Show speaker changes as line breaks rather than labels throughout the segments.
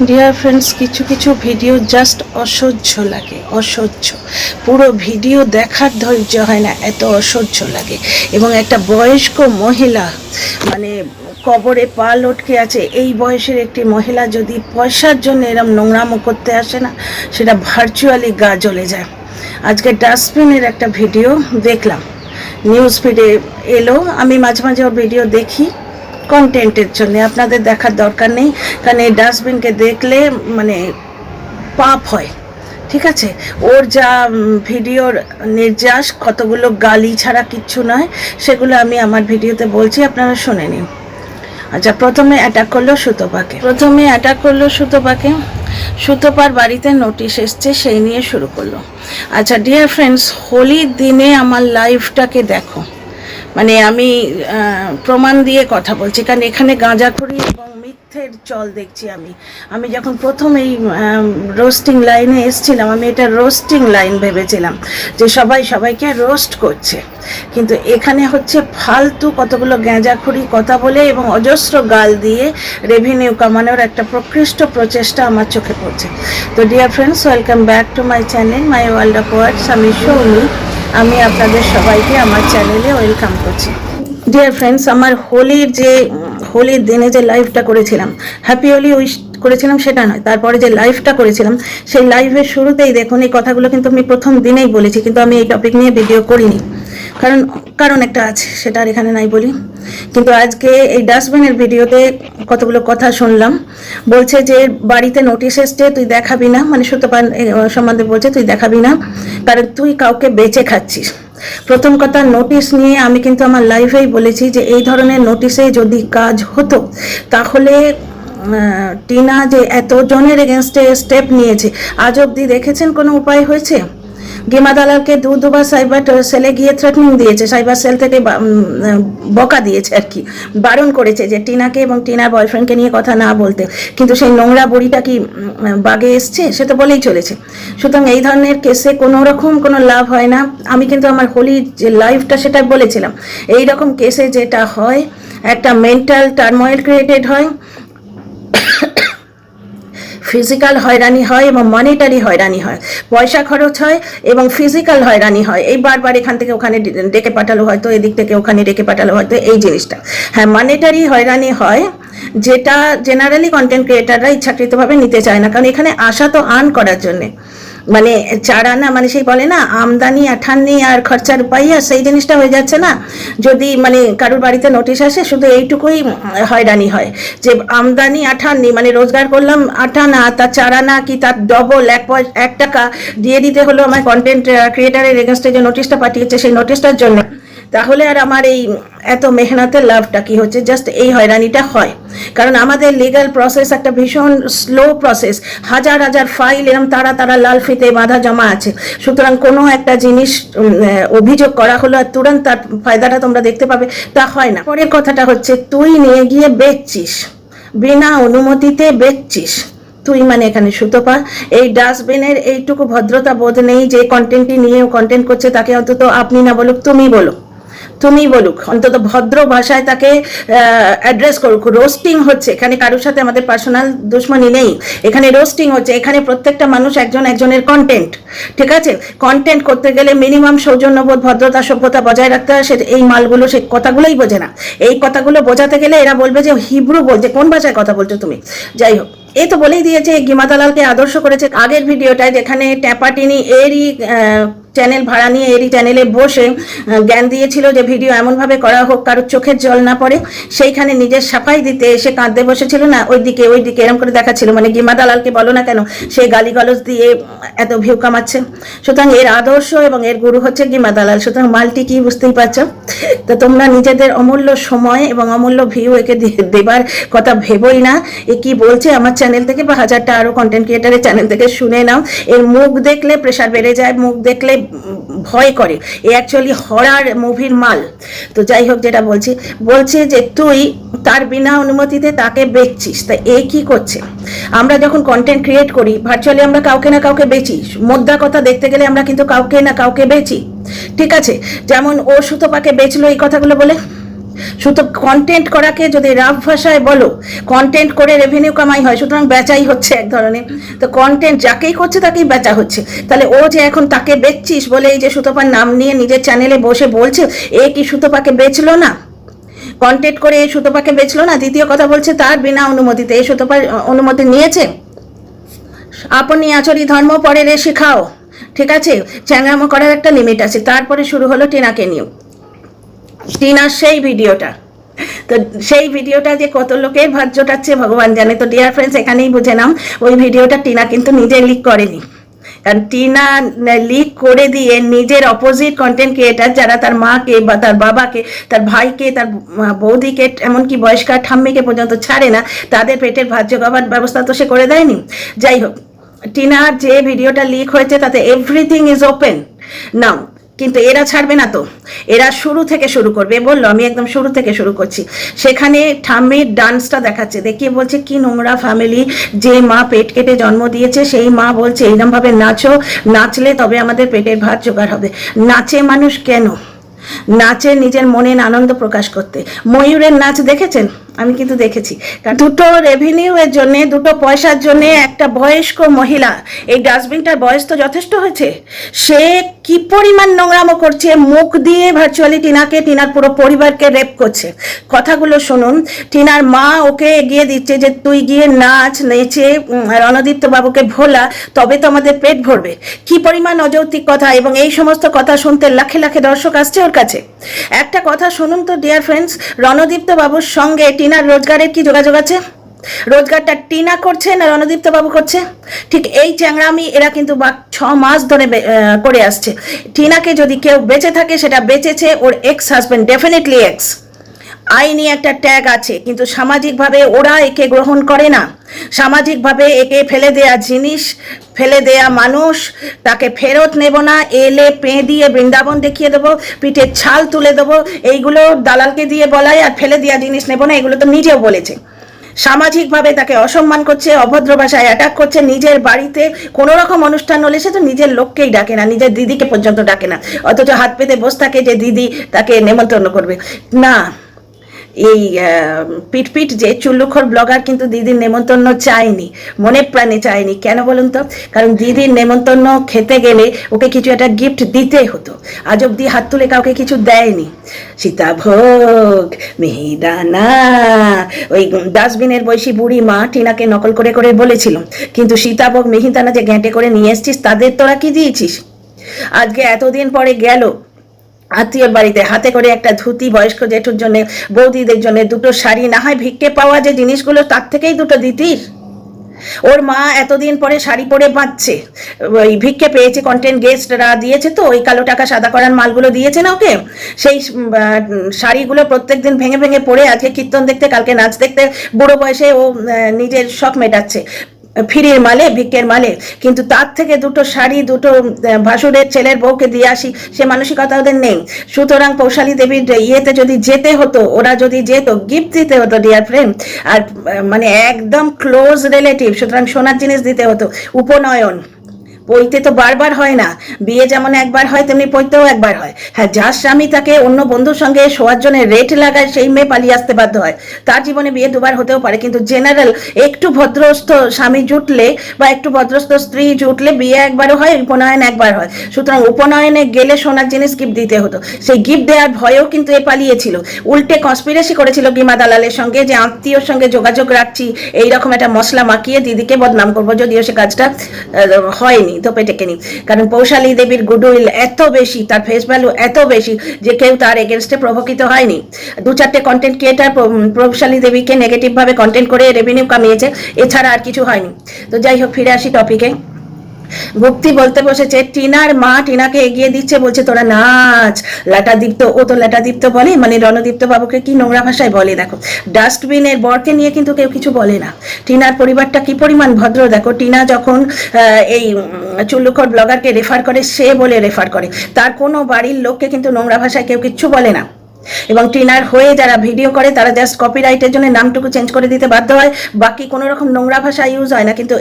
Dear friends, কিছু কিছু video just অসহ্য লাগে, অসহ্য। পুরো ভিডিও দেখার ধৈর্য হয় না, এত অসহ্য লাগে। এবং একটা বয়স্ক মহিলা, মানে কবরে পা লটকে আছে, এই বয়সের একটি মহিলা যদি পয়সার জন্য এরম নোংরামো করতে আসে না, সেটা ভার্চুয়ালি গা জ্বলে যায়। আজকে ডাস্টবিনের একটা ভিডিও দেখলাম, নিউজ ফিডে এলো। আমি মাঝে মাঝে ওর ভিডিও দেখি কন্টেন্টের জন্য, আপনাদের দেখার দরকার নেই, কারণ এই ডাস্টবিনকে দেখলে মানে পাপ হয়। ঠিক আছে, ওর যা ভিডিওর নির্যাস, কতগুলো গালি ছাড়া কিচ্ছু নয়, সেগুলো আমি আমার ভিডিওতে বলছি, আপনারা শুনে নিন। আচ্ছা, প্রথমে অ্যাটাক করলো সুতপাকে। সুতপার বাড়িতে নোটিশ এসছে, সেই নিয়ে শুরু করলো। আচ্ছা ডিয়ার ফ্রেন্ডস, হোলির দিনে আমার লাইফটাকে দেখো, মানে আমি প্রমাণ দিয়ে কথা বলছি, কারণ এখানে গাঁজাখড়ি এবং মিথ্যের চল দেখছি। আমি যখন প্রথম এই রোস্টিং লাইনে এসেছিলাম, আমি এটা রোস্টিং লাইন ভেবেছিলাম যে সবাইকে রোস্ট করছে, কিন্তু এখানে হচ্ছে ফালতু কতগুলো গাঁজাখড়ি কথা বলে এবং অজস্র গাল দিয়ে রেভিনিউ কামানোর একটা প্রকৃষ্ট প্রচেষ্টা আমার চোখে পড়ছে। তো dear friends, welcome back to my channel, my world of words. আমি সৌমি, আমি আপনাদের সবাইকে আমার চ্যানেলে ওয়েলকাম করছি। ডিয়ার ফ্রেন্ডস, আমার হোলির দিনে যে লাইভটা করেছিলাম, হ্যাপি হোলি উইশ করেছিলাম সেটা নয়, তারপরে যে লাইভটা করেছিলাম, সেই লাইভের শুরুতেই দেখুন এই কথাগুলো কিন্তু আমি প্রথম দিনেই বলেছি, কিন্তু আমি এই টপিক নিয়ে ভিডিও করিনি, কারণ একটা আছে, সেটা আর এখানে নাই বলি। কিন্তু আজকে এই ডাস্টবিনের ভিডিওতে কতগুলো কথা শুনলাম। বলছে যে বাড়িতে নোটিশ এসছে, তুই দেখাবি না, মানে সত্যপান সম্বন্ধে বলছে তুই দেখাবি না, কারণ তুই কাউকে বেচে খাচ্ছিস। প্রথম কথা, নোটিশ নিয়ে আমি কিন্তু আমার লাইভেই বলেছি যে এই ধরনের নোটিশে যদি কাজ হতো, তাহলে টিনা যে এতজনের এগেনস্টে স্টেপ নিয়েছে, আজ অবধি দেখেছেন কোনো উপায় হয়েছে? গীমা দালালকে দুবার সাইবার সেলে গিয়ে থ্রেটনিং দিয়েছে, সাইবার সেল থেকে বকা দিয়েছে আর কি, বারণ করেছে যে টিনাকে এবং টিনার বয়ফ্রেন্ডকে নিয়ে কথা না বলতে, কিন্তু সেই নোংরা বুড়িটা কি বাগে এসছে? সে তো বলেই চলেছে। সুতরাং এই ধরনের কেসে কোনো রকম কোনো লাভ হয় না। আমি কিন্তু আমার হোলির যে লাইফটা সেটা বলেছিলাম, এই রকম কেসে যেটা হয়, একটা মেন্টাল টার্ময়েল ক্রিয়েটেড হয়, ফিজিক্যাল হয়রানি হয় এবং মনিটারি হয়রানি হয়, পয়সা খরচ হয় এবং ফিজিক্যাল হয়রানি হয়। এই বারবার এখান থেকে ওখানে ডেকে পাঠালো, হয়তো এদিক থেকে ওখানে ডেকে পাঠালো, হয়তো এই জিনিসটা। হ্যাঁ, মনিটারি হয়রানি হয়, যেটা জেনারেলি কন্টেন্ট ক্রিয়েটাররা ইচ্ছাকৃতভাবে নিতে চায় না, কারণ এখানে আসা তো আর্ন করার জন্যে, মানে চারানা, মানে সেই বলে না আমদানি আঠান্নি আর খরচার পাইয়া, সেই জিনিসটা হয়ে যাচ্ছে না। যদি মানে কারোর বাড়িতে নোটিশ আসে, শুধু এইটুকুই হয়রানি হয় যে আমদানি আঠান্নি, মানে রোজগার করলাম আঠানা, তার চারানা কি তার ডবল 1 টাকা দিয়ে দিতে হলো আমার কন্টেন্ট ক্রিয়েটারের এগেনস্টে যে নোটিশটা পাঠিয়েছে সেই নোটিশটার জন্য। তাহলে আর আমার এই এত মেহনতের লাভটা কি হচ্ছে? জাস্ট এই হয়রানিটা হয়, কারণ আমাদের লিগ্যাল প্রসেস একটা ভীষণ স্লো প্রসেস, হাজার হাজার ফাইল এরকম তারা লাল ফিতে বাঁধা জমা আছে। সুতরাং কোনো একটা জিনিস অভিযোগ করা হলো আর তুরন্ত তার ফায়দাটা তোমরা দেখতে পাবে, তা হয় না। পরের কথাটা হচ্ছে, তুই নিয়ে গিয়ে বেচছিস, বিনা অনুমতিতে বেচছিস তুই, মানে এখানে সুতপা। এই ডাস্টবিনের এইটুকু ভদ্রতা বোধ নেই যে কন্টেন্টটি নিয়ে কন্টেন্ট করছে তাকে অন্তত আপনি না বলুক, তুমি বলুক, অন্তত ভদ্র ভাষায় তাকে অ্যাড্রেস করুক। রোস্টিং হচ্ছে এখানে, কারোর সাথে আমাদের পার্সোনাল দুশ্মনী নেই, এখানে রোস্টিং হচ্ছে। এখানে প্রত্যেকটা মানুষ একজনের কন্টেন্ট, ঠিক আছে? কন্টেন্ট করতে গেলে মিনিমাম সৌজন্যবোধ, ভদ্রতা, সভ্যতা বজায় রাখতে হয়। সে এই মালগুলো সেই কথাগুলোই বোঝে না। এই কথাগুলো বোঝাতে গেলে এরা বলবে যে হিব্রু বলছে, কোন ভাষায় কথা বলছো তুমি? যাই হোক, এই তো বলেই দিয়েছে গীমা দালালকে আদর্শ করেছে। আগের ভিডিওটায় যেখানে ট্যাপাটিনি এরই চ্যানেল ভাড়া নিয়ে এরই চ্যানেলে বসে জ্ঞান দিয়েছিল যে ভিডিও এমনভাবে করা হোক কারোর চোখের জল না পড়ে, সেইখানে নিজের সাফাই দিতে এসে কাঁদতে বসেছিল না, ওইদিকে এরকম করে দেখাচ্ছিল, মানে গীমা দালালকে বলো না কেন সে গালিগালজ দিয়ে এত ভিউ কামাচ্ছে। সুতরাং এর আদর্শ এবং এর গুরু হচ্ছে গীমা দালাল। সুতরাং মালটি কি বুঝতেই পারছো? তো তোমরা নিজেদের অমূল্য সময় এবং অমূল্য ভিউ একে দেবার কথা ভেবোই না। এ কি বলছে আমার চ্যানেল থেকে বা হাজারটা আরো কন্টেন্ট ক্রিয়েটারের চ্যানেল থেকে শুনে নাও। এর মুখ দেখলে প্রেশার বেড়ে যায়, মুখ দেখলে ভয় করে, এ অ্যাকচুয়ালি হরার মুভির মাল। তো যাই হোক, যেটা বলছে যে তুই তার বিনা অনুমতিতে তাকে বেচছিস। তা এ কি করছে? আমরা যখন কন্টেন্ট ক্রিয়েট করি ভার্চুয়ালি আমরা কাউকে না কাউকে বেচি, মোদ্দা কথা দেখতে গেলে আমরা কিন্তু কাউকে না কাউকে বেচি, ঠিক আছে? যেমন ও সুতপাকে বেচলো এই কথাগুলো বলে, শুধু কন্টেন্ট করাকে যদি রাফ ভাষায় বলো, কন্টেন্ট করে রেভিনিউ কামাই হয়, সুতরাং বেচাই হচ্ছে এক ধরনের। তো কন্টেন্ট যাকেই করছে তাকেই বেচা হচ্ছে। তাহলে ও যে এখন তাকে বেচছিস বলে এই যে সুতপার নাম নিয়ে নিজের চ্যানেলে বসে বলছে, এ কি সুতপাকে বেচলো না? কন্টেন্ট করে এই সুতপাকে বেচলো না? দ্বিতীয় কথা বলছে তার বিনা অনুমতিতে। এই সুতপার অনুমতি নিয়েছে? আপনি আচরি ধর্ম পরে রে শিখাও, ঠিক আছে? চ্যাংরামো করার একটা লিমিট আছে। তারপরে শুরু হলো টিনাকে নিয়ে, টিনার সেই ভিডিওটা। তো সেই ভিডিওটা যে কত লোকের ভাত জোটাচ্ছে ভগবান জানে। তো ডিয়ার ফ্রেন্ডস, এখানেই বুঝে নাম ওই ভিডিওটা টিনা কিন্তু নিজে লিক করেনি। কারণ টিনা লিক করে দিয়ে নিজের অপোজিট কন্টেন্ট ক্রিয়েটার যারা তার মাকে বা তার বাবাকে, তার ভাইকে, তার বৌদিকে, এমনকি বয়স্কার ঠাম্মিকে পর্যন্ত ছাড়ে না, তাদের পেটের ভাত জোগাবার ব্যবস্থা তো সে করে দেয়নি। যাই হোক, টিনার যে ভিডিওটা লিক হয়েছে তাতে এভরিথিং ইজ ওপেন নাও। কিন্তু এরা ছাড়বে না, তো এরা শুরু থেকে শুরু করবে। বললো আমি একদম শুরু থেকে শুরু করছি। সেখানে ঠাম্মির ডান্সটা দেখাচ্ছে, দেখিয়ে বলছে কি নোংরা ফ্যামিলি, যে মা পেট কেটে জন্ম দিয়েছে সেই মা বলছে এইরকমভাবে নাচো, নাচলে তবে আমাদের পেটের ভাত জোগাড় হবে। নাচে মানুষ কেন? নাচে নিজের মনের আনন্দ প্রকাশ করতে। ময়ূরের নাচ দেখেছেন? আমি কিন্তু দেখেছি। দুটো রেভিনিউ এর জন্য, দুটো পয়সার জন্য একটা বয়স্ক মহিলা, এই ডাস্টবিনটার বয়স তো যথেষ্ট হয়েছে, সে কি পরিমাণ নোংরামো করছে, মুখ দিয়ে ভার্চুয়ালি টিনাকে, টিনার পুরো পরিবারকে রেপ করছে। কথাগুলো শুনুন। টিনার মা ওকে এগিয়ে দিচ্ছে যে তুই গিয়ে নাচ, নেচে রণদীপ্ত বাবুকে ভোলা, তবে তো আমাদের পেট ভরবে। কি পরিমাণ অযৌক্তিক কথা! এবং এই সমস্ত কথা শুনতে লাখে লাখে দর্শক আসছে ওর কাছে। একটা কথা শুনুন তো ডিয়ার ফ্রেন্ডস, রণদীপ্ত বাবুর সঙ্গে টিনার রোজগারের কি যোগাযোগ আছে? রোজগারটা টিনা করছে না রণদীপ্ত বাবু করছে? ঠিক এই চ্যাংরামি এরা কিন্তু 6 মাস ধরে করে আসছে। টিনাকে যদি কেউ বেঁচে থাকে, সেটা বেঁচেছে ওর এক্স হাজবেন্ড, ডেফিনেটলি এক্স। আইনি একটা ট্যাগ আছে, কিন্তু সামাজিকভাবে ওরা একে গ্রহণ করে না। সামাজিকভাবে একে ফেলে দেয়া জিনিস, ফেলে দেয়া মানুষ, তাকে ফেরত নেব না, এলে পে দিয়ে বৃন্দাবন দেখিয়ে দেবো, পিঠের ছাল তুলে দেবো, এইগুলো দালালকে দিয়ে বলাই। আর ফেলে দেওয়া জিনিস নেব না, এগুলো তো নিজেও বলেছে। সামাজিকভাবে তাকে অসম্মান করছে, অভদ্র ভাষায় অ্যাটাক করছে। নিজের বাড়িতে কোনো রকম অনুষ্ঠান হলে সে তো নিজের লোককেই ডাকে না, নিজের দিদিকে পর্যন্ত ডাকে না, অথচ হাত পেতে বসে থাকে যে দিদি তাকে নেমন্তন্ন করবে না। এই পিট যে চুল্লুখোর ব্লগার কিন্তু দিদির নেমন্তন্ন চায়নি, মনে প্রাণে চায়নি। কেন বলুন তো? কারণ দিদির নেমন্তন্ন খেতে গেলে ওকে কিছু একটা গিফট দিতে হতো। আজ অব্দি হাত তুলে কাউকে কিছু দেয়নি। সীতাভোগ, মিহিদানা, ওই ডাস্টবিনের বয়সী বুড়ি মা টিনাকে নকল করে করে বলেছিল, কিন্তু সীতাভোগ মিহিদানা যে ঘেঁটে করে নিয়ে এসছিস, তাদের তোরা কি দিয়েছিস? আজকে এতদিন পরে গেল আত্মীয়র বাড়িতে, হাতে করে একটা ধুতি, বয়স্ক জেঠুর জন্য, বৌদিদের জন্য দুটো শাড়ি, না হয় ভিক্ষে পাওয়া যে জিনিসগুলো তার থেকেই দুটো দিতিস। ওর মা এতদিন পরে শাড়ি পরে বাঁচছে, ওই ভিক্ষে পেয়েছে, কন্টেন্ট গেস্টরা দিয়েছে, তো ওই কালো টাকা সাদা করার মালগুলো দিয়েছে না ওকে, সেই শাড়িগুলো প্রত্যেকদিন ভেঙে ভেঙে পরে আজকে কীর্তন দেখতে, কালকে নাচ দেখতে, বুড়ো বয়সে ও নিজের শখ মেটাচ্ছে ফিরির মালে, ভিক্ষের মালে। কিন্তু তার থেকে দুটো শাড়ি, দুটো ভাসুরের ছেলের বউকে দিয়ে আসি, সে মানসিকতা ওদের নেই। সুতরাং পৌশালী দেবীর ইয়েতে যদি যেতে হতো, ওরা যদি যেত, গিফট দিতে হতো ডিয়ার ফ্রেন্ড, আর মানে একদম ক্লোজ রিলেটিভ, সুতরাং সোনার জিনিস দিতে হতো। উপনয়ন পৈতে তো বারবার হয় না, বিয়ে যেমন একবার হয় তেমনি পৈতেও একবার হয়। হ্যাঁ, যার স্বামী তাকে অন্য বন্ধুর সঙ্গে শোয়ার জন্য রেট লাগায়, সেই মেয়ে পালিয়ে আসতে বাধ্য হয়। তার জীবনে বিয়ে দুবার হতেও পারে, কিন্তু জেনারেল একটু ভদ্রস্থ স্বামী জুটলে বা একটু ভদ্রস্থ স্ত্রী জুটলে বিয়ে একবারও হয়, উপনয়ন একবার হয়। সুতরাং উপনয়নে গেলে সোনার জিনিস গিফট দিতে হতো। সেই গিফট দেওয়ার ভয়েও কিন্তু এ পালিয়েছিল। উল্টে কনস্পিরেসি করেছিল গিমা দালালের সঙ্গে, যে আত্মীয়র সঙ্গে যোগাযোগ রাখছি, এইরকম একটা মশলা মাখিয়ে দিদিকে বদনাম করবো, যদিও সে কাজটা হয়নি, তো পেটেকেনি। কারণ পৌশালী দেবীর গুডউইল এত বেশি, তার ফেস ভ্যালু এত বেশি যে কেউ তার এগেনস্টে প্রভোকিত হয়নি। 2-4টে কন্টেন্ট ক্রিয়েটার পৌশালী দেবীকে নেগেটিভ ভাবে কন্টেন্ট করে রেভিনিউ কামিয়েছে, এছাড়া আর কিছু হয়নি। তো যাই হোক, ফিরে আসি টপিকে। ভক্তি বলতে বসেছে, টিনার মা টিনাকে এগিয়ে দিচ্ছে, বলছে তোরা নাচ। লাটাদীপ্ত, ও তো লাটাদীপ্ত বলে, মানে রণদীপ্ত বাবুকে কি নোংরা ভাষায় বলে দেখো। ডাস্টবিনের বরকে নিয়ে কিন্তু কেউ কিছু বলে না। টিনার পরিবারটা কি পরিমাণ ভদ্র দেখো। টিনা যখন এই চুল্লুখোর ব্লগারকে রেফার করে, সে বলে রেফার করে, তার কোনো বাড়ির লোককে কিন্তু নোংরা ভাষায় কেউ কিচ্ছু বলে না। এবং টিনার হয়ে যারা ভিডিও করে তারা জাস্ট কপিরাইটের জন্য নামটুকু চেঞ্জ করে দিতে বাধ্য হয়, বাকি কোনো রকম নোংরা ভাষা ইউজ হয় না। কিন্তু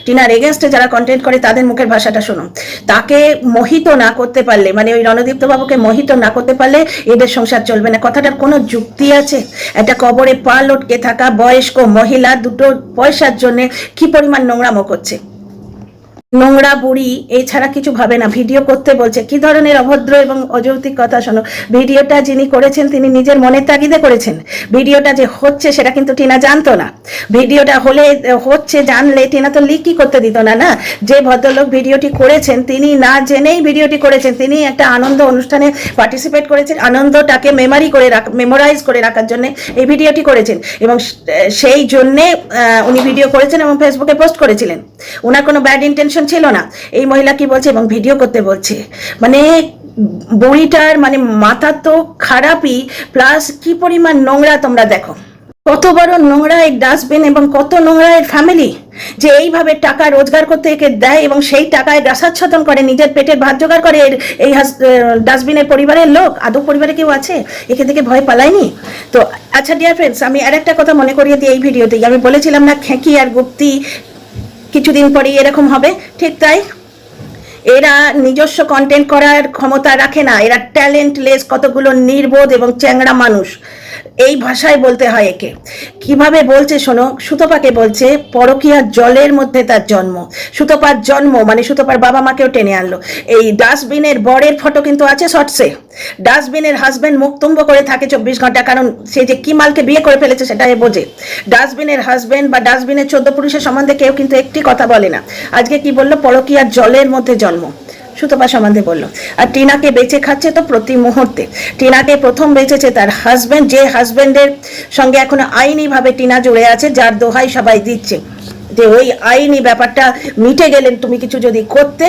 টিনার এগেনস্টে যারা কন্টেন্ট করে তাদের মুখের ভাষাটা শুনুন। তাকে মোহিত না করতে পারলে, মানে ওই রণদীপ্ত বাবুকে মোহিত না করতে পারলে এদের সংসার চলবে না। কথাটার কোনো যুক্তি আছে? একটা কবরে পা লটকে থাকা বয়স্ক মহিলা দুটো পয়সার জন্য কি পরিমাণ নোংরামো করছে। নোংরা বুড়ি এছাড়া কিছু ভাবে না, ভিডিও করতে বলছে। কি ধরনের অভদ্র এবং অযৌক্তিক কথা শোনো। ভিডিওটা যিনি করেছেন তিনি নিজের মনের তাগিদে করেছেন। ভিডিওটা যে হচ্ছে সেটা কিন্তু টিনা জানতো না। ভিডিওটা হচ্ছে জানলে টিনা তো লিকই করতে দিত না। না, যে ভদ্রলোক ভিডিওটি করেছেন তিনি না জেনেই ভিডিওটি করেছেন। তিনি একটা আনন্দ অনুষ্ঠানে পার্টিসিপেট করেছেন, আনন্দটাকে মেমোরাইজ করে রাখার জন্য এই ভিডিওটি করেছেন এবং সেই জন্যে উনি ভিডিও করেছেন এবং ফেসবুকে পোস্ট করেছিলেন। ওনার কোনো ব্যাড ইন্টেনশন ছিল না। এই মহিলা কি বলছে এবং ভিডিও করতে বলছে, মানে বুড়িটার মানে মাথা তো খারাপই, প্লাস কি পরিমাণ নোংরা তোমরা দেখো। কত বড় নোংরা এই ডাস্টবিন এবং কত নোংরা এর ফ্যামিলি, যে এইভাবে টাকা রোজগার করতে একে দেয় এবং সেই টাকায় গ্রাসাচ্ছাদন করে, নিজের পেটের ভাত জোগাড় করে এই ডাস্টবিনের পরিবারের লোক। আদৌ পরিবারে কেউ আছে? একে থেকে ভয় পালায়নি তো? আচ্ছা ডিয়ার ফ্রেন্ডস, আমি আর একটা কথা মনে করিয়ে দিই এই ভিডিওতেই। আমি বলেছিলাম না খেঁকি আর গুপ্তি কিছুদিন পরেই এরকম হবে, ঠিক তাই। এরা নিজস্ব কন্টেন্ট করার ক্ষমতা রাখে না, এরা ট্যালেন্টলেস, কতগুলো নির্বোধ এবং চ্যাংড়া মানুষ। এই ভাষায় বলতে হয় একে। কিভাবে বলছে শোনো, সুতপাকে বলছে পরকীয়ার জলের মধ্যে তার জন্ম। সুতপার জন্ম মানে সুতপার বাবা মাকেও টেনে আনলো। এই ডাস্টবিনের বরের ফটো কিন্তু আছে শর্টসে। ডাস্টবিনের হাজব্যান্ড মুখতুম্ব করে থাকে 24 ঘন্টা, কারণ সে যে কি মালকে বিয়ে করে ফেলেছে সেটা এ বোঝে। ডাস্টবিনের হাজব্যান্ড বা ডাস্টবিনের 14 পুরুষের সম্বন্ধে কেউ কিন্তু একটি কথা বলে না। আজকে কি বললো? পরকীয়ার জলের মধ্যে জন্ম। সুতপা সম্বন্ধে বললো। আর টিনাকে বেঁচে খাচ্ছে তো প্রতি মুহূর্তে। টিনাকে প্রথম বেঁচেছে তার হাজব্যান্ড, যে হাজব্যান্ডের সঙ্গে এখনো আইনিভাবে টিনা জুড়ে আছে, যার দোহাই সবাই দিচ্ছে যে ওই আইনি ব্যাপারটা মিটে গেলেন তুমি কিছু যদি করতে,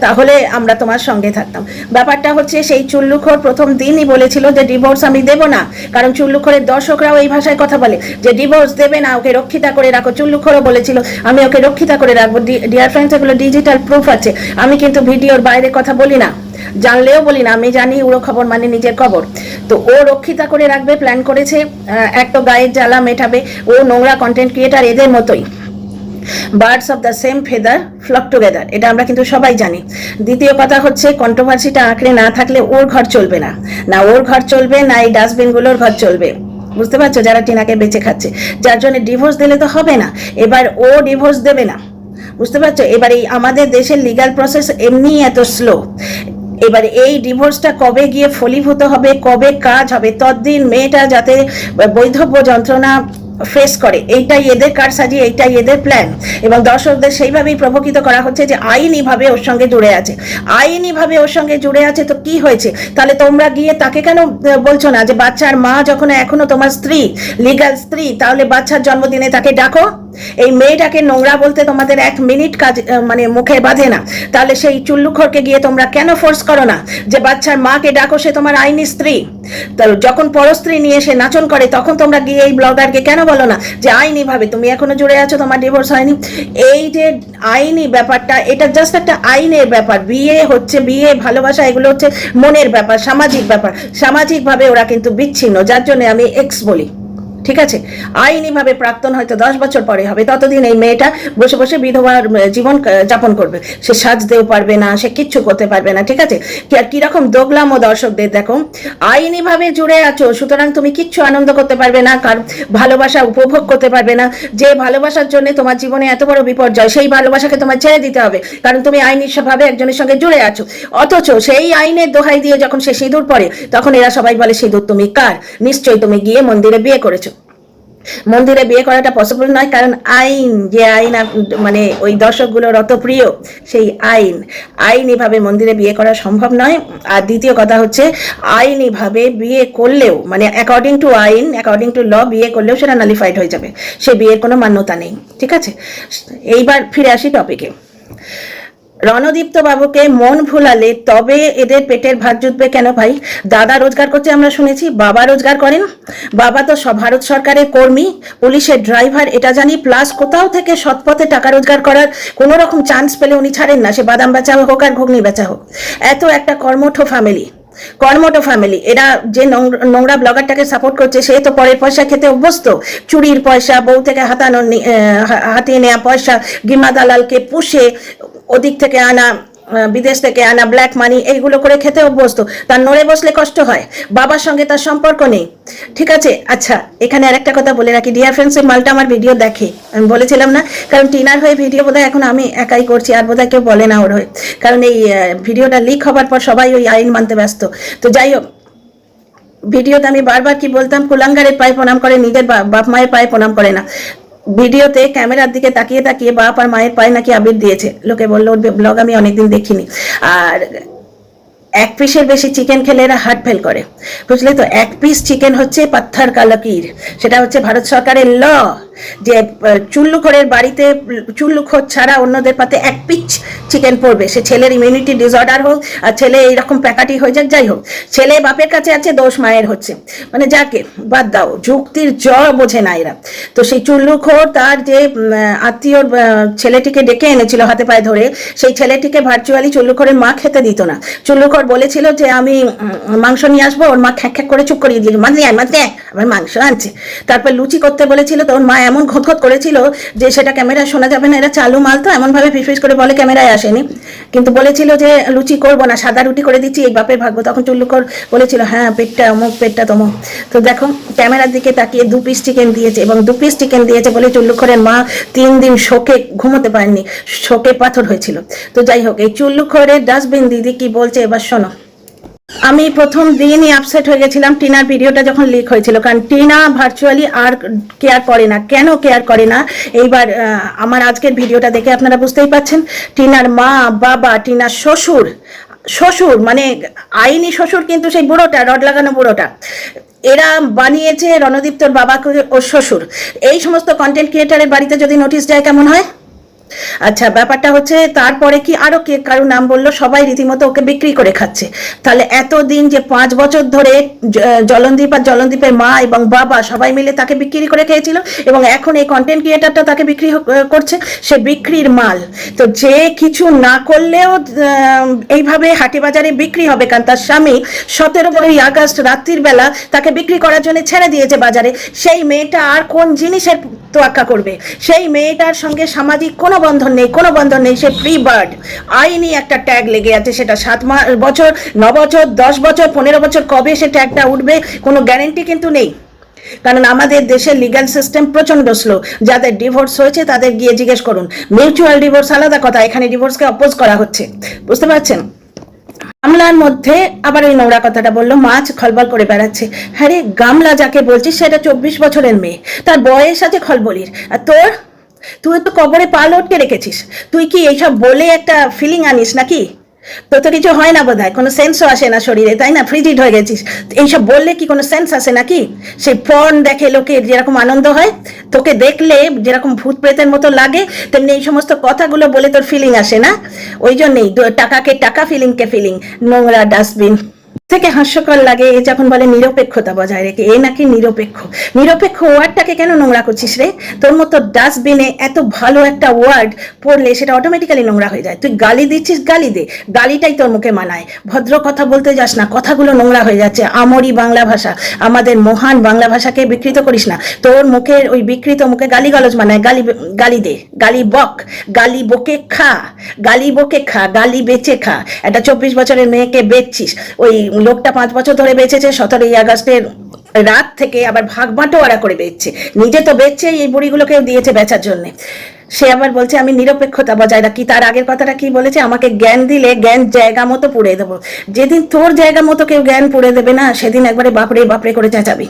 তাহলে আমরা তোমার সঙ্গে থাকতাম। ব্যাপারটা হচ্ছে সেই চুল্লুখোর প্রথম দিনই বলেছিল যে ডিভোর্স আমি দেব না, কারণ চুল্লুখোরের দর্শকরাও এই ভাষায় কথা বলে যে ডিভোর্স দেবে না, ওকে রক্ষিতা করে রাখো। চুল্লুখোরও বলেছিল আমি ওকে রক্ষিতা করে রাখবো। ডিয়ার ফ্রেন্ডস, এগুলো ডিজিটাল প্রুফ আছে। আমি কিন্তু ভিডিওর বাইরে কথা বলি না, জানলেও বলি না। আমি জানি উড়ো খবর মানে নিজের খবর। তো ও রক্ষিতা করে রাখবে প্ল্যান করেছে। এক তো গায়ের জ্বালা মেটাবে, ও নোংরা কন্টেন্ট ক্রিয়েটার এদের মতোই। Birds of the same feather flock together, এটা আমরা কিন্তু সবাই জানি। দ্বিতীয় কথা হচ্ছে কন্ট্রোভার্সিটা আঁকড়ে না থাকলে ওর ঘর চলবে না, না ওর ঘর চলবে না এই ডাস্টবিনগুলোর ঘর চলবে। বুঝতে পারছো? যারা টিনাকে বেঁচে খাচ্ছে, যার জন্য ডিভোর্স দিলে তো হবে না। এবার ও ডিভোর্স দেবে না, বুঝতে পারছো? এবার এই আমাদের দেশের লিগ্যাল প্রসেস এমনি এত স্লো। এবার এই ডিভোর্সটা কবে গিয়ে ফলীভূত হবে, কবে কাজ হবে, ততদিন মেয়েটা যাতে বৈধব্য যন্ত্রণা ফেস করে, এইটাই এদের কারসাজি, এইটাই এদের প্ল্যান। এবং দর্শকদের সেইভাবেই প্রভোকিত করা হচ্ছে যে আইনিভাবে ওর সঙ্গে জুড়ে আছে, আইনিভাবে ওর সঙ্গে জুড়ে আছে। তো কি হয়েছে? তাহলে তোমরা গিয়ে তাকে কেন বলছো না যে বাচ্চার মা যখন এখনো তোমার স্ত্রী, লিগ্যাল স্ত্রী, তাহলে বাচ্চার জন্মদিনে তাকে ডাকো। এই মেয়েটাকে নোংরা বলতে তোমাদের 1 মিনিট কাজ মানে মুখে বাঁধে না, তাহলে সেই চুল্লুখোরকে গিয়ে তোমরা কেন ফোর্স করো না যে বাচ্চার মাকে ডাকো, সে তোমার আইনি স্ত্রী। তাহলে যখন পরস্ত্রী নিয়ে এসে নাচন করে তখন তোমরা গিয়ে এই ব্লগারকে কেন বলো না যে আইনি ভাবে তুমি এখনো জুড়ে আছো, তোমার ডিভোর্স হয়নি? এই যে আইনি ব্যাপারটা, এটা জাস্ট একটা আইনের ব্যাপার। বিয়ে হচ্ছে, বিয়ে ভালোবাসা এগুলো হচ্ছে মনের ব্যাপার, সামাজিক ব্যাপার। সামাজিকভাবে ওরা কিন্তু বিচ্ছিন্ন, যার জন্য আমি এক্স বলি। ঠিক আছে? আইনিভাবে প্রাক্তন হয়তো 10 বছর পরে হবে, ততদিন এই মেয়েটা বসে বসে বিধবার জীবন যাপন করবে। সে সাজতেও পারবে না, সে কিচ্ছু করতে পারবে না। ঠিক আছে? কিরকম দোগলাম ও দর্শকদের দেখো। আইনিভাবে জুড়ে আছো, সুতরাং তুমি কিচ্ছু আনন্দ করতে পারবে না, কার ভালোবাসা উপভোগ করতে পারবে না। যে ভালোবাসার জন্য তোমার জীবনে এত বড় বিপর্যয়, সেই ভালোবাসাকে তোমার ছেড়ে দিতে হবে, কারণ তুমি আইনিভাবে একজনের সঙ্গে জুড়ে আছো। অথচ সেই আইনের দোহাই দিয়ে যখন সে সিঁদুর পরে, তখন এরা সবাই বলে সিঁদুর তুমি কার? নিশ্চয়ই তুমি গিয়ে মন্দিরে বিয়ে করেছো। মন্দিরে বিয়ে করাটা পসিবল নয়, কারণ আইন, যে আইন মানে ওই দর্শকগুলোর অত প্রিয়, সেই আইনিভাবে মন্দিরে বিয়ে করা সম্ভব নয়। আর দ্বিতীয় কথা হচ্ছে আইনিভাবে বিয়ে করলেও, মানে অ্যাকর্ডিং টু আইন, অ্যাকর্ডিং টু ল বিয়ে করলেও সেটা নালিফাইড হয়ে যাবে, সে বিয়ের কোনো মান্যতা নেই। ঠিক আছে? এইবার ফিরে আসি টপিকে। রণদীপ্ত বাবুকে মন ভুলালে তবে এদের পেটের ভাত জুটবে কেন ভাই? দাদা রোজগার করছে আমরা শুনেছি, বাবা রোজগার করেন। বাবা তো ভারত সরকারের কর্মী, পুলিশের ড্রাইভার, এটা জানি। প্লাস কোথাও থেকে সৎপথে টাকা রোজগার করার কোনো রকম চান্স পেলে উনি ছাড়েন না, সে বাদাম বেচা হোক আর ঘুগনি বেচা হোক। এত একটা কর্মঠ ফ্যামিলি, কর্মটো ফ্যামিলি, এরা যে নোংরা ব্লগারটাকে সাপোর্ট করছে সে তো পরের পয়সা খেতে অভ্যস্ত, চুরির পয়সা, বউ থেকে হাতিয়ে নেওয়া পয়সা, গিমা দালালকে পুষে ওদিক থেকে আনা, বিদেশ থেকে আনা ব্ল্যাক মানি, এইগুলো করে খেতে অভ্যস্ত। তার নড়ে বসলে কষ্ট হয়, বাবার সঙ্গে তার সম্পর্ক নেই, ঠিক আছে। আচ্ছা, এখানে আরেকটা কথা বলে রাখি, ডিয়ার ফ্রেন্ডস, এই মালটা আমার ভিডিও দেখে, আমি বলেছিলাম না, কারণ টিনার হয়ে ভিডিও বোধহয় এখন আমি একাই করছি, আর বোধহয় কেউ বলে না ওর হয়ে, কারণ এই ভিডিওটা লিক হবার পর সবাই ওই আইন মানতে ব্যস্ত। তো যাই হোক, ভিডিওতে আমি বারবার কি বলতাম, কুলাঙ্গারের পায়ে প্রণাম করে, নিজের বাপ মায়ের পায়ে প্রণাম করে না। ভিডিওতে ক্যামেরার দিকে তাকিয়ে তাকিয়ে বাপ আর মায়ের পায়ে নাকি আবির দিয়েছে, লোকে বললো, ওর ব্লগ আমি অনেকদিন দেখিনি। আর এক পিসের বেশি চিকেন খেলে এরা হার্ট ফেল করে, বুঝলে তো। এক পিস চিকেন হচ্ছে পাত্থার কালাকির, সেটা হচ্ছে ভারত সরকারের ল, যে চুল্লুখোরের বাড়িতে চুল্লুখোর ছাড়া অন্যদের পাতে এক পিস চিকেন পড়বে, সে ছেলের ইমিউনিটি ডিসঅর্ডার হোক আর ছেলে এইরকম প্যাকাটি হয়ে যাক, যাই হোক, ছেলে বাপের কাছে আছে, দোষ মায়ের হচ্ছে, মানে যাকে বাদ দাও, যুক্তির বোঝে না এরা। তো সেই চুল্লুখোর তার যে আত্মীয় ছেলেটিকে ডেকে এনেছিল হাতে পায়ে ধরে, সেই ছেলেটিকে ভার্চুয়ালি চুল্লুখোরের মা খেতে দিত না। চুল্লুখোর বলেছিল যে আমি মাংস নিয়ে আসবো, ওর মা খ্যাক খ্যাক করে চুপ করিয়ে দিয়েছিল, মাঝে আবার মাংস আনছে। তারপর লুচি করতে বলেছিল, তো ওর মা এমন ঘটঘট করেছিল যে সেটা ক্যামেরায় শোনা যাবে না, এরা চালু মাল তো এমন ভাবে ফিসফিস করে বলে, ক্যামেরায় আসেনি, কিন্তু বলেছিল যে লুচি করবো না, সাদা রুটি করে দিচ্ছি, এই বাপের ভাগ্য। তখন চুল্লুকর বলেছিল, হ্যাঁ পেটটা অমুক, পেটটা তমুক। তো দেখো, ক্যামেরার দিকে তাকিয়ে 2 পিস চিকেন দিয়েছে, এবং 2 পিস চিকেন দিয়েছে বলে চুল্লুখরের মা 3 দিন শোকে ঘুমোতে পারেননি, শোকে পাথর হয়েছিল। তো যাই হোক, এই চুল্লুখরের ডাস্টবিন দিদি কি বলছে এবার শোনো। আমি প্রথম দিনই আপসেট হয়ে গেছিলাম টিনার ভিডিওটা যখন লিক হয়েছিল, কারণ টিনা ভার্চুয়ালি আর কেয়ার করে না। কেন কেয়ার করে না, এইবার আমার আজকের ভিডিওটা দেখে আপনারা বুঝতেই পাচ্ছেন। টিনার মা, বাবা, টিনার শ্বশুর, মানে আইনি শ্বশুর কিন্তু সেই বুড়োটা, রড লাগানো বুড়োটা, এরা বানিয়েছে রণদীপ্তর বাবাকে ওর শ্বশুর। এই সমস্ত কন্টেন্ট ক্রিয়েটারের বাড়িতে যদি নোটিশ যায় কেমন হয়? আচ্ছা, ব্যাপারটা হচ্ছে তারপরে কি আরো কে কারো নাম বললো, সবাই রীতিমতো ওকে বিক্রি করে খাচ্ছে। তাহলে এতদিন যে 5 বছর ধরে জলনদীপ আর জলনদীপের মা এবং বাবা সবাই মিলে তাকে বিক্রি করে খেয়েছিল, এবং এখন এই কন্টেন্ট ক্রিয়েটারটা তাকে বিক্রি করছে, সে বিক্রির মাল। তো যে কিছু না করলেও এইভাবে হাটে বাজারে বিক্রি হবে, কারণ তার স্বামী 17 আগস্ট রাত্রির বেলা তাকে বিক্রি করার জন্য ছেড়ে দিয়েছে বাজারে। সেই মেয়েটা আর কোন জিনিসের তোয়াক্কা করবে? সেই মেয়েটার সঙ্গে সামাজিক কোনো বন্ধন নেই, কোনো বন্ধন নেই, সে ফ্রি বার্ড। আইনি একটা ট্যাগ লেগে আছে, সেটা 7 বছর, 9 বছর, 10 বছর, 15 বছর, কবে সে ট্যাগটা উঠবে কোনো গ্যারেন্টি কিন্তু নেই। কারণ আমাদের দেশের লিগ্যাল সিস্টেম প্রচন্ড স্লো। যাদের ডিভোর্স হয়েছে তাদের গিয়ে জিজ্ঞেস করুন। মিউচুয়াল ডিভোর্স আলাদা কথা, এখানে ডিভোর্সকে অপোজ করা হচ্ছে, বুঝতে পারছেন। গামলার মধ্যে আবার ওই নোংরা কথাটা বললো, মাছ খলবল করে বেড়াচ্ছে। হ্যাঁ রে, গামলা যাকে বলছিস সেটা 24 বছরের মেয়ে, তার বয়স আছে খলবলির। আর তুই তো কবরে পা লটকে রেখেছিস, তুই কি এইসব বলে একটা ফিলিং আনিস নাকি? তোর তো কিছু হয় না বোধহয়, কোনো সেন্সও আসে না শরীরে, তাই না? ফ্রিজিড হয়ে গেছিস, এইসব বললে কি কোনো সেন্স আসে নাকি? সেই পর্ন দেখে লোকের যেরকম আনন্দ হয়, তোকে দেখলে যেরকম ভূত প্রেতের মতো লাগে, তেমনি এই সমস্ত কথাগুলো বলে তোর ফিলিং আসে না। ওই জন্যই টাকাকে টাকা, ফিলিংকে ফিলিং, নোংরা ডাস্টবিন। থেকে হাস্যকর লাগে যখন বলে নিরপেক্ষতা বজায় রেখে, এ নাকি নিরপেক্ষ। নিরপেক্ষ ওয়ার্ডটাকে কেন নোংরা করছিস রে? তোর মতো ডাস্টবিনে এত ভালো একটা ওয়ার্ড পড়লে সেটা অটোমেটিক্যালি নোংরা হয়ে যায়। তুই গালি দিচ্ছিস, গালি দে, গালিটাই তোর মুখে মানায়। ভদ্র কথা বলতে যাস না, কথাগুলো নোংরা হয়ে যাচ্ছে। আমরি বাংলা ভাষা, আমাদের মহান বাংলা ভাষাকে বিকৃত করিস না। তোর মুখের ওই বিকৃত মুখে গালি গালজ মানায়। গালি দে, গালি বক, গালি বকে খা, গালি বেচে খা। একটা 24 বছরের মেয়েকে বেচছিস। ওই লোকটা 5 বছর ধরে বেঁচেছে, 17 আগস্টের রাত থেকে আবার ভাগ বাঁটোয়ারা করে বেচছে। নিজে তো বেচছে, এই বুড়িগুলোকেও দিয়েছে বেচার জন্য। সে আবার বলছে আমি নিরপেক্ষতা বজায় রাখি। তার আগের কথাটা কি বলেছে? আমাকে জ্ঞান দিলে জ্ঞান জায়গা মতো পুড়ে দেবো। যেদিন তোর জায়গা মতো কেউ জ্ঞান পুড়ে দেবে না, সেদিন একবারে বাপরে বাপরে করে চেঁচাবি,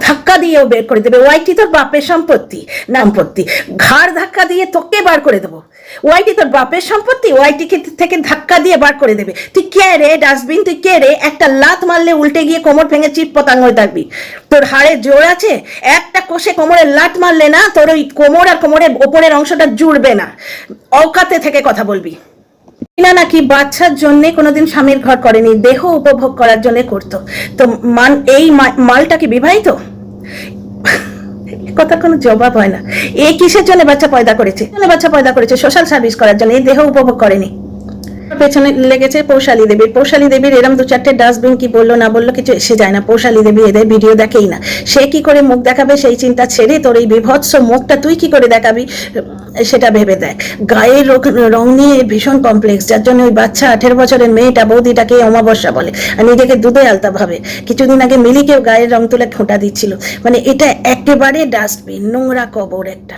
ধাক্কা দিয়েও বের করে দেবে। ওয়াইটি তোর বাপের সম্পত্তি, নামপত্তি, ঘাড় ধাক্কা দিয়ে তোকে বার করে দেবো। ওয়াইটি তোর বাপের সম্পত্তি, ওয়াইটি থেকে ধাক্কা দিয়ে বার করে দেবে। তুই কে রে ডাস্টবিন? তুই কে রে? একটা লাত মারলে উল্টে গিয়ে কোমর ভেঙে চিট পতাঙ্গ হয়ে থাকবি। তোর হাড়ে জোর আছে? একটা কোষে কোমরের লাত মারলে না, তোর ওই কোমর আর কোমরের ওপরের অংশটা জুড়বে না। অকাতে থেকে কথা বলবি না। নাকি বাচ্চার জন্য কোনোদিন স্বামীর ঘর করেনি, দেহ উপভোগ করার জন্য করতো। তো এই মালটা কি বিবাহিত? কথা কোনো জবাব হয় না। কিসের জন্য বাচ্চা পয়দা করেছে? সোশ্যাল সার্ভিস করার জন্য, এই দেহ উপভোগ করেনি। পেছনে লেগেছে পৌশালী দেবীর এরম 2-4টে ডাস্টবিন কি বললো না বললো কিছু এসে যায় না। পৌশালী দেবী এদের ভিডিও দেখেই না, সে কি করে মুখ দেখাবে সেই চিন্তা ছেড়ে তোর এই বিভৎস মুখটা তুই কি করে দেখাবি সেটা ভেবে দেখ। গায়ের রং নিয়ে ভীষণ কমপ্লেক্স, যার জন্য ওই বাচ্চা 18 বছরের মেয়েটা বৌদিটাকে অমাবস্যা বলে আর নিজেকে দুধে আলতা ভাবে। কিছুদিন আগে মিলিকেও গায়ের রং তুলে খোঁটা দিচ্ছিল। মানে এটা একেবারে ডাস্টবিন, নোংরা কবর একটা।